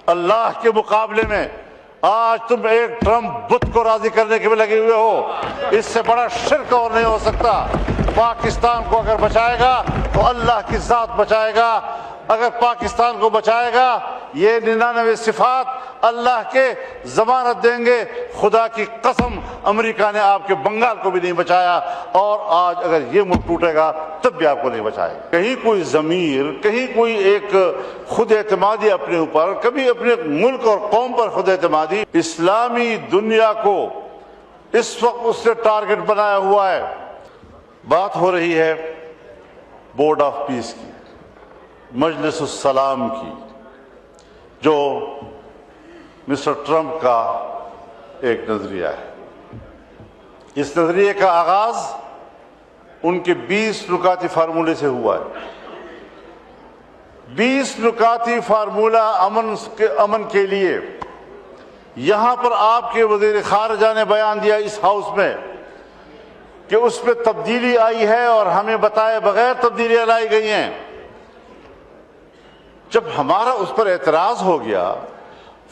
اللہ کے مقابلے میں آج تم ایک ٹرمپ بت کو راضی کرنے کے لیے لگے ہوئے ہو، اس سے بڑا شرک اور نہیں ہو سکتا۔ پاکستان کو اگر بچائے گا تو اللہ کی ذات بچائے گا، اگر پاکستان کو بچائے گا یہ 99 صفات اللہ کے ضمانت دیں گے۔ خدا کی قسم امریکہ نے آپ کے بنگال کو بھی نہیں بچایا، اور آج اگر یہ ملک ٹوٹے گا تب بھی آپ کو نہیں بچائے گا۔ کہیں کوئی ضمیر، کہیں کوئی ایک خود اعتمادی اپنے اوپر، کبھی اپنے ملک اور قوم پر خود اعتمادی۔ اسلامی دنیا کو اس وقت اس نے ٹارگٹ بنایا ہوا ہے۔ بات ہو رہی ہے بورڈ آف پیس کی، مجلس السلام کی، جو مسٹر ٹرمپ کا ایک نظریہ ہے۔ اس نظریے کا آغاز ان کے 20 نکاتی فارمولے سے ہوا ہے۔ 20 نکاتی فارمولہ امن کے لیے یہاں پر آپ کے وزیر خارجہ نے بیان دیا اس ہاؤس میں کہ اس میں تبدیلی آئی ہے اور ہمیں بتائے بغیر تبدیلیاں لائی گئی ہیں۔ جب ہمارا اس پر اعتراض ہو گیا،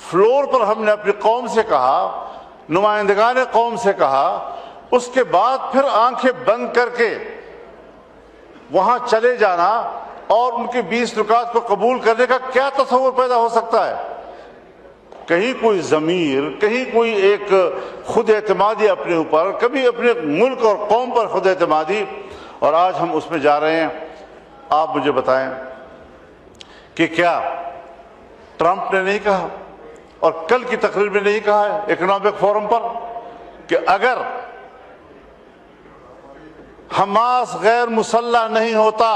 فلور پر ہم نے اپنی قوم سے کہا، نمائندگان قوم سے کہا، اس کے بعد پھر آنکھیں بند کر کے وہاں چلے جانا اور ان کے 20 نکات کو قبول کرنے کا کیا تصور پیدا ہو سکتا ہے؟ کہیں کوئی ضمیر، کہیں کوئی ایک خود اعتمادی اپنے اوپر، کبھی اپنے ملک اور قوم پر خود اعتمادی، اور آج ہم اس میں جا رہے ہیں۔ آپ مجھے بتائیں کہ کیا ٹرمپ نے نہیں کہا اور کل کی تقریر میں نہیں کہا ہے اکنامک فورم پر کہ اگر حماس غیر مسلح نہیں ہوتا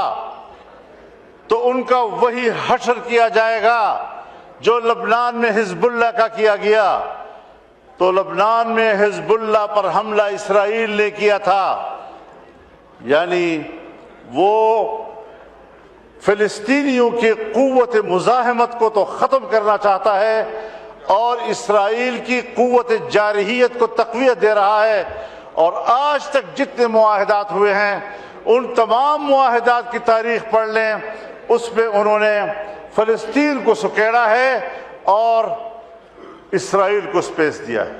تو ان کا وہی حشر کیا جائے گا جو لبنان میں حزب اللہ کا کیا گیا؟ تو لبنان میں حزب اللہ پر حملہ اسرائیل نے کیا تھا، یعنی وہ فلسطینیوں کی قوت مزاحمت کو تو ختم کرنا چاہتا ہے اور اسرائیل کی قوت جارحیت کو تقویت دے رہا ہے۔ اور آج تک جتنے معاہدات ہوئے ہیں ان تمام معاہدات کی تاریخ پڑھ لیں، اس میں انہوں نے فلسطین کو سکیڑا ہے اور اسرائیل کو سپیس دیا ہے،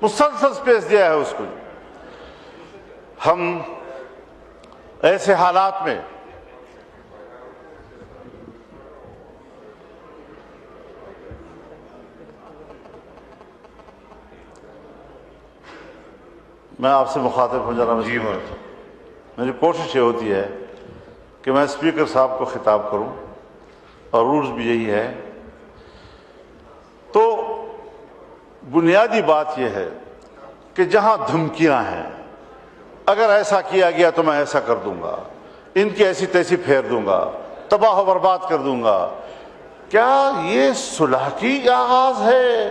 مسلسل سپیس دیا ہے اس کو۔ ہم ایسے حالات میں میں آپ سے مخاطب ہو جانا میری کوشش یہ ہوتی ہے کہ میں اسپیکر صاحب کو خطاب کروں اور رولز بھی یہی ہے۔ تو بنیادی بات یہ ہے کہ جہاں دھمکیاں ہیں، اگر ایسا کیا گیا تو میں ایسا کر دوں گا، ان کی ایسی تیسی پھیر دوں گا، تباہ و برباد کر دوں گا، کیا یہ صلح کی آغاز ہے؟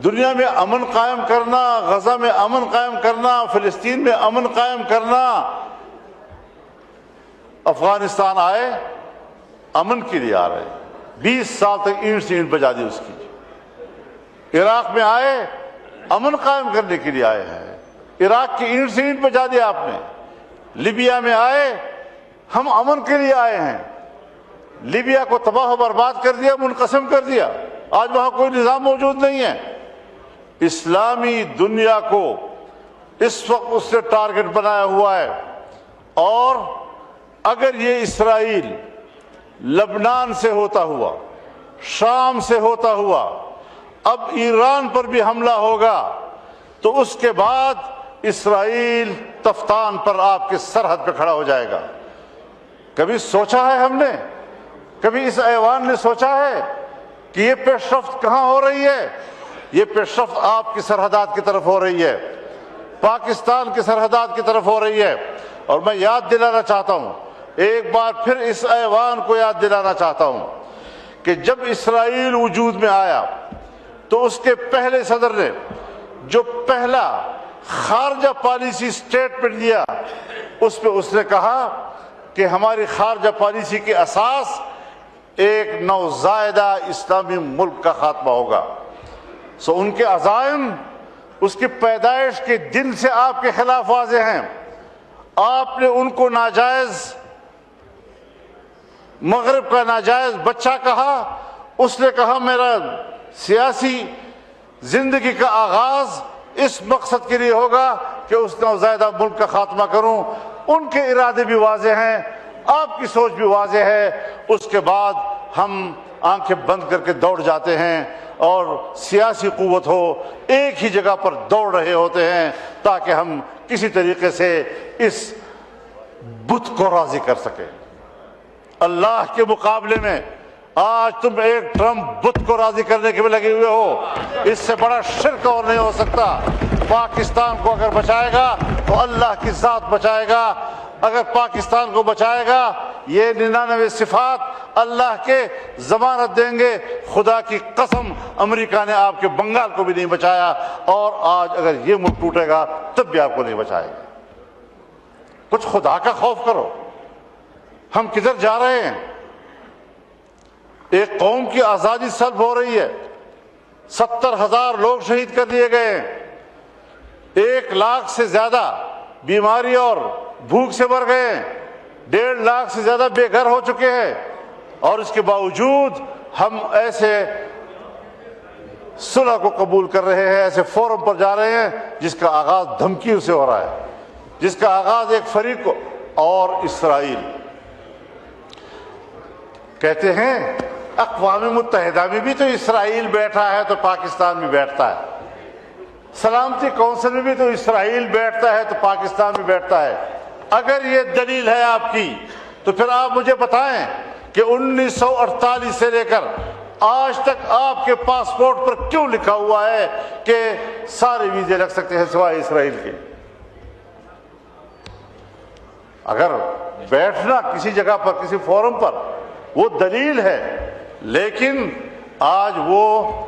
دنیا میں امن قائم کرنا، غزہ میں امن قائم کرنا، فلسطین میں امن قائم کرنا۔ افغانستان آئے امن کے لیے آ رہے، 20 سال تک اینٹ سے اینٹ بجا دی اس کی۔ عراق میں آئے امن قائم کرنے کے لیے آئے ہیں، عراق کی اینٹ سے اینٹ بجا دیا آپ نے۔ لیبیا میں آئے ہم امن کے لیے آئے ہیں، لیبیا کو تباہ و برباد کر دیا، منقسم کر دیا، آج وہاں کوئی نظام موجود نہیں ہے۔ اسلامی دنیا کو اس وقت اس نے ٹارگٹ بنایا ہوا ہے، اور اگر یہ اسرائیل لبنان سے ہوتا ہوا، شام سے ہوتا ہوا، اب ایران پر بھی حملہ ہوگا تو اس کے بعد اسرائیل تفتان پر آپ کے سرحد پہ کھڑا ہو جائے گا۔ کبھی سوچا ہے ہم نے، کبھی اس ایوان نے سوچا ہے کہ یہ پیش رفت کہاں ہو رہی ہے؟ یہ پیش رفت آپ کی سرحدات کی طرف ہو رہی ہے، پاکستان کی سرحدات کی طرف ہو رہی ہے۔ اور میں یاد دلانا چاہتا ہوں، ایک بار پھر اس ایوان کو یاد دلانا چاہتا ہوں کہ جب اسرائیل وجود میں آیا تو اس کے پہلے صدر نے جو پہلا خارجہ پالیسی سٹیٹمنٹ دیا، اس پہ اس نے کہا کہ ہماری خارجہ پالیسی کی اساس ایک نوزائیدہ اسلامی ملک کا خاتمہ ہوگا۔ سو ان کے عزائم اس کی پیدائش کے دن سے آپ کے خلاف واضح ہیں۔ آپ نے ان کو ناجائز، مغرب کا ناجائز بچہ کہا، اس نے کہا میرا سیاسی زندگی کا آغاز اس مقصد کے لیے ہوگا کہ اس نوزائیدہ ملک کا خاتمہ کروں. ان کے ارادے بھی واضح ہیں, آپ کی سوچ بھی واضح ہے. اس کے بعد ہم آنکھیں بند کر کے دوڑ جاتے ہیں اور سیاسی قوت ہو ایک ہی جگہ پر دوڑ رہے ہوتے ہیں تاکہ ہم کسی طریقے سے اس بت کو راضی کر سکیں. اللہ کے مقابلے میں آج تم ایک ٹرمپ بت کو راضی کرنے کے میں لگے ہوئے ہو. اس سے بڑا شرک اور نہیں ہو سکتا. پاکستان کو اگر بچائے گا تو اللہ کی ذات بچائے گا. اگر پاکستان کو بچائے گا یہ 99 صفات اللہ کے ضمانت دیں گے. خدا کی قسم امریکہ نے آپ کے بنگال کو بھی نہیں بچایا, اور آج اگر یہ ملک ٹوٹے گا تب بھی آپ کو نہیں بچائے گا. کچھ خدا کا خوف کرو. ہم کدھر جا رہے ہیں؟ ایک قوم کی آزادی سلب ہو رہی ہے. 70,000 لوگ شہید کر دیے گئے ہیں. 1 لاکھ سے زیادہ بیماری اور بھوک سے مر گئے ہیں. 1.5 لاکھ سے زیادہ بے گھر ہو چکے ہیں. اور اس کے باوجود ہم ایسے صلح کو قبول کر رہے ہیں, ایسے فورم پر جا رہے ہیں جس کا آغاز دھمکیوں سے ہو رہا ہے, جس کا آغاز ایک فریق کو. اور اسرائیل کہتے ہیں اقوام متحدہ میں بھی تو اسرائیل بیٹھا ہے تو پاکستان بھی بیٹھتا ہے. سلامتی کونسل میں بھی تو اسرائیل بیٹھتا ہے تو پاکستان بھی بیٹھتا ہے. اگر یہ دلیل ہے آپ کی تو پھر آپ مجھے بتائیں کہ 1948 سے لے کر آج تک آپ کے پاسپورٹ پر کیوں لکھا ہوا ہے کہ سارے ویزے لگ سکتے ہیں سوائے اسرائیل کے؟ اگر بیٹھنا کسی جگہ پر کسی فورم پر وہ دلیل ہے, لیکن آج وہ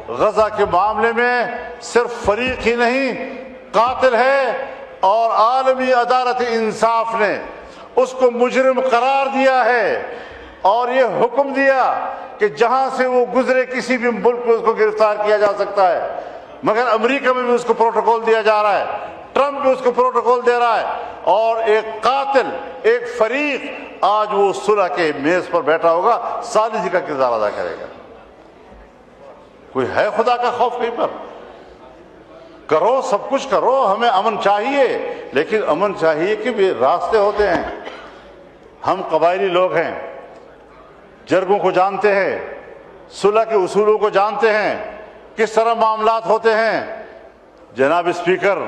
غزہ کے معاملے میں صرف فریق ہی نہیں قاتل ہے, اور عالمی عدالت انصاف نے اس کو مجرم قرار دیا ہے اور یہ حکم دیا کہ جہاں سے وہ گزرے کسی بھی ملک میں اس کو گرفتار کیا جا سکتا ہے. مگر امریکہ میں بھی اس کو پروٹوکول دیا جا رہا ہے, ٹرمپ بھی اس کو پروٹوکول دے رہا ہے, اور ایک قاتل ایک فریق آج وہ صلح کے میز پر بیٹھا ہوگا, ثالثی کا کردار ادا کرے گا. کوئی ہے خدا کا خوف کہیں پر؟ کرو, سب کچھ کرو, ہمیں امن چاہیے, لیکن امن چاہیے کہ بھی راستے ہوتے ہیں. ہم قبائلی لوگ ہیں, جرگوں کو جانتے ہیں, صلح کے اصولوں کو جانتے ہیں, کس طرح معاملات ہوتے ہیں. جناب اسپیکر,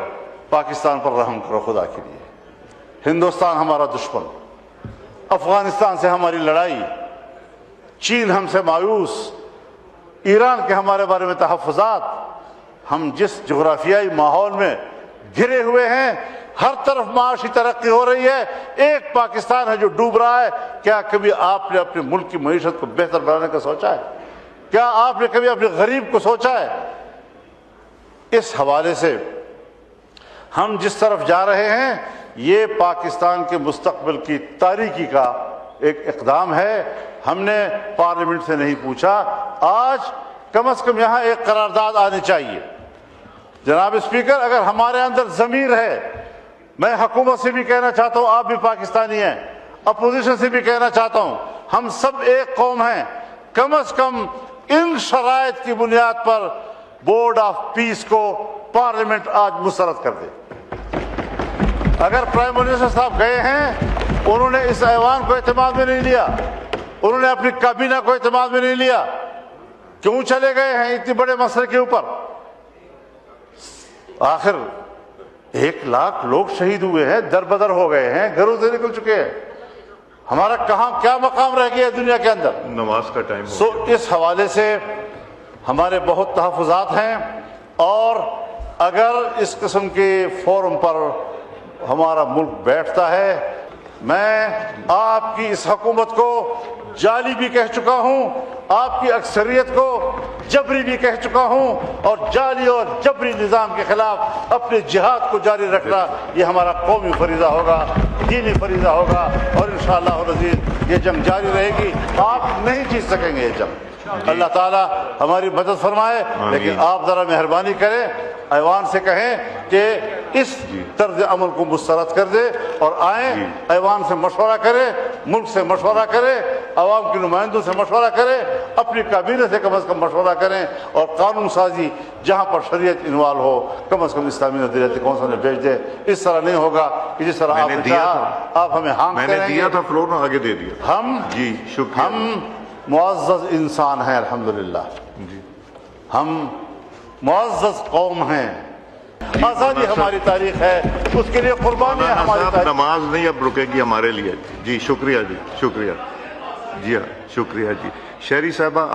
پاکستان پر رحم کرو خدا کے لیے. ہندوستان ہمارا دشمن, افغانستان سے ہماری لڑائی, چین ہم سے مایوس, ایران کے ہمارے بارے میں تحفظات. ہم جس جغرافیائی ماحول میں گھرے ہوئے ہیں, ہر طرف معاشی ترقی ہو رہی ہے, ایک پاکستان ہے جو ڈوب رہا ہے. کیا کبھی آپ نے اپنے ملک کی معیشت کو بہتر بنانے کا سوچا ہے؟ کیا آپ نے کبھی اپنے غریب کو سوچا ہے؟ اس حوالے سے ہم جس طرف جا رہے ہیں یہ پاکستان کے مستقبل کی تاریکی کا ایک اقدام ہے. ہم نے پارلیمنٹ سے نہیں پوچھا, آج کم از کم یہاں ایک قرارداد آنی چاہیے. جناب اسپیکر, اگر ہمارے اندر ضمیر ہے, میں حکومت سے بھی کہنا چاہتا ہوں, آپ بھی پاکستانی ہیں, اپوزیشن سے بھی کہنا چاہتا ہوں, ہم سب ایک قوم ہیں, کم از کم ان شرائط کی بنیاد پر بورڈ آف پیس کو پارلیمنٹ آج مسترد کر دے. اگر پرائم منسٹر صاحب گئے ہیں, انہوں نے اس ایوان کو اعتماد میں نہیں لیا, انہوں نے اپنی کابینہ کو اعتماد میں نہیں لیا, کیوں چلے گئے ہیں اتنے بڑے مسئلے کے اوپر؟ آخر 1 لاکھ لوگ شہید ہوئے ہیں, در بدر ہو گئے ہیں, گھروں سے نکل چکے ہیں. ہمارا کہاں کیا مقام رہ گیا ہے دنیا کے اندر؟ نماز کا ٹائم ہو گیا. اس حوالے سے ہمارے بہت تحفظات ہیں, اور اگر اس قسم کے فورم پر ہمارا ملک بیٹھتا ہے, میں آپ کی اس حکومت کو جعلی بھی کہہ چکا ہوں, آپ کی اکثریت کو جبری بھی کہہ چکا ہوں, اور جعلی اور جبری نظام کے خلاف اپنے جہاد کو جاری رکھنا یہ ہمارا قومی فریضہ ہوگا, دینی فریضہ ہوگا, اور انشاءاللہ العزیز یہ جنگ جاری رہے گی. آپ نہیں جیت سکیں گے یہ جنگ. اللہ تعالیٰ ہماری مدد فرمائے, لیکن آپ ذرا مہربانی کریں, ایوان سے کہیں کہ اس طرز عمل کو مسترد کر دے, اور آئیں ایوان سے مشورہ کریں, ملک سے مشورہ کریں, عوام کے نمائندوں سے مشورہ کریں، اپنی کابینہ سے کم از کم مشورہ کریں، اور قانون سازی جہاں پر شریعت انوالو ہو کم از کم اسلامی نظریاتی کونسل میں بھیج دیں۔ اس طرح نہیں ہوگا کہ جس طرح آپ نے کہا آپ ہمیں ہانکتے رہیں گے۔ میں نے دیا تھا فلور، آگے دے دیا۔ ہم جی شکریہ۔ ہم معزز انسان ہیں الحمدللہ، جی ہم معزز قوم ہیں، آزادی ہماری تاریخ ہے، اس کے لیے قربانیاں ہماری صاحب تاریخ۔ نماز نہیں اب رکے گی ہمارے لیے۔ جی شکریہ، جی شکریہ، جی ہاں شکریہ جی۔ شہری صاحبہ